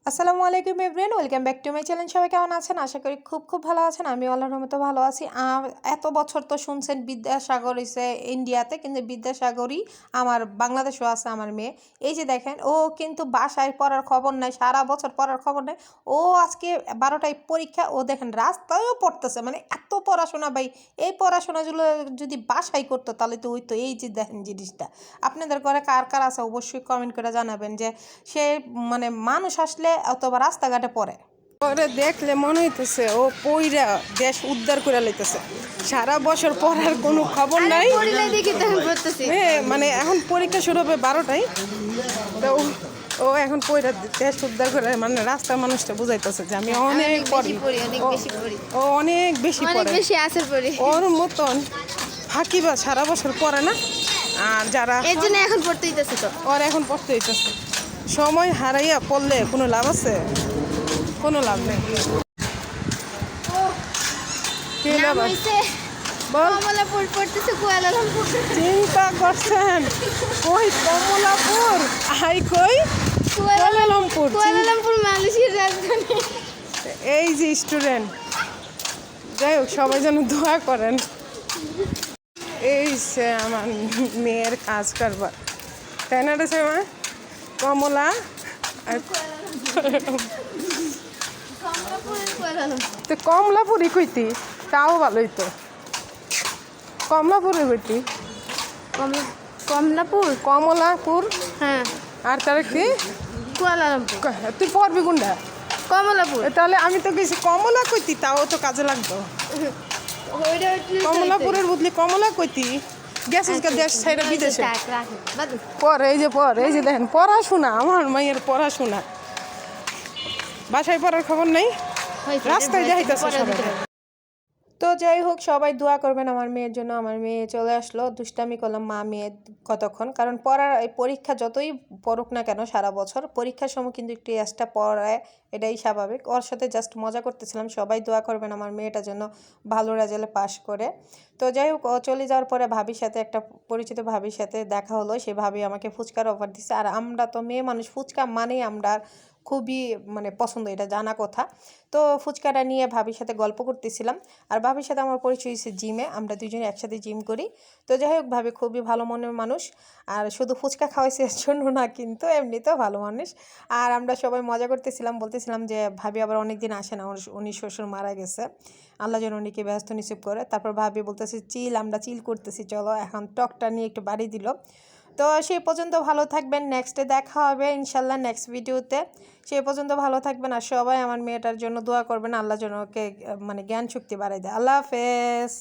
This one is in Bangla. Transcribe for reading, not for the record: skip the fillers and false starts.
আসসালামু আলাইকুম everyone, welcome back to my channel. সবাই কেমন আছেন? আশা করি খুব ভালো আছেন। আমি আল্লাহর রহমতে ভালো আছি। এত বছর তো শুনছেন বিদ্যাসাগর হইছে ইন্ডিয়াতে, কিন্তু বিদ্যাসাগরই আমার বাংলাদেশেও আছে আমার মেয়ে। এই যে দেখেন, ও কিন্তু বাসায় পড়ার খবর নাই, সারা বছর পড়ার খবর নাই। ও আজকে 12টায় পরীক্ষা, ও দেখেন রাস্তায়ও পড়তেছে। মানে এত পড়াশোনা ভাই, এই পড়াশোনাগুলো যদি বাসায় করতো তাহলে তো ওই তো এই যে দেখেন জিনিসটা। আপনাদের ঘরে কার কার আছে অবশ্যই কমেন্ট করে জানাবেন যে সে মানে মানুষ আসলে অথবা রাস্তাঘাটে পড়ে। ওরে দেখলে মনে হইতেছে ও পইরা দেশ উদ্ধার করে লইতেছে। সারা বছর পড়ার কোনো খবর নাই। মানে এখন পরীক্ষা শুরু হবে 12টায়, তো ও এখন পইরা দেশ উদ্ধার করে, মানে রাস্তার মানুষটা বুঝাইতেছে যে আমি অনেক পড়ি। ও অনেক বেশি পড়ে, ওর মতন ফাঁকিবা সারা বছর পড়ে না। আর যারা এর জন্য এখন পড়তে হইতেছে, তো ওর এখন পড়তে হইতেছে। সময় হারাইয়া পড়লে কোনো লাভ আছে? কোনো লাভ নেই। চিন্তা করছেন কই কমলাপুর, আই কই কুয়ালালামপুর। মালয়েশিয়ার রাজধানী। এই যে স্টুডেন্ট, যাই হোক সবাই যেন দোয়া করেন। এই সে আমার মেয়ের কাজ কারবার, তাই না রে মা? কমলা আর তো কমলাপুরই কইতি, তাও ভালোই তো। কমলাপুরে কইতি, কমলাপুর, কমলাপুর। হ্যাঁ। আর তার কি কুয়ালালামপুর, তুই পড়বি কোনটা? কমলাপুর। তাহলে আমি তো কিছু কমলা কইতি, তাও তো কাজে লাগতো। কমলাপুরের বদলে কমলা কইতি, গেছিস দেশ ছাইরা বিদেশে পর। এই যে পর, এই যে দেখেন পড়াশোনা, আমার মায়ের পড়াশোনা। বাসায় পড়ার খবর নেই, রাস্তায় যাইতেছে সবাই। তো যাই হোক, সবাই দোয়া করবেন আমার মেয়ের জন্য। আমার মেয়ে চলে আসলো, দুষ্টামি করলাম মা মেয়ে কতক্ষণ। কারণ পড়ার এই পরীক্ষা যতই পড়ুক না কেন সারা বছর, পরীক্ষার সময় কিন্তু একটু এক্সট্রা পড়ায়, এটাই স্বাভাবিক। ওর সাথে জাস্ট মজা করতেছিলাম। সবাই দোয়া করবেন আমার মেয়েটার জন্য ভালো রেজাল্টে পাশ করে। তো যাই হোক, ও চলে যাওয়ার পরে ভাবির সাথে, একটা পরিচিত ভাবির সাথে দেখা হলো। সে ভাবি আমাকে ফুচকার অফার দিচ্ছে। আর আমরা তো মেয়ে মানুষ, ফুচকা মানেই আমরা খুবই মানে পছন্দ, এটা জানা কথা। তো ফুচকাটা নিয়ে ভাবির সাথে গল্প করতেছিলাম। আর ভাবির সাথে আমার পরিচয় হয়েছে জিমে, আমরা দুজনে একসাথে জিম করি। তো যাই হোক, ভাবি খুবই ভালো মনের মানুষ। আর শুধু ফুচকা খাওয়াইছে এর জন্য না, কিন্তু এমনিতেও ভালো মানুষ। আর আমরা সবাই মজা করতেছিলাম, বলতেছিলাম যে ভাবি আবার অনেক দিন আসে না, উনি শ্বশুর মারা গেছে, আল্লাহ যেন উনিকে ব্যস্ত নিষেধ করে। তারপর ভাবি বলতেছে আমরা চিল করতেছি, চলো এখন টকটা নিয়ে একটু বাড়ি দিল। তো সেই পর্যন্ত ভালো থাকবেন, নেক্সটে দেখা হবে ইনশাল্লাহ নেক্সট ভিডিওতে। সেই পর্যন্ত ভালো থাকবেন, আর সবাই আমার মেয়েটার জন্য দোয়া করবেন, আল্লাহ যেন ওকে মানে জ্ঞান শক্তি বাড়াই দেয়। আল্লাহ হাফেজ।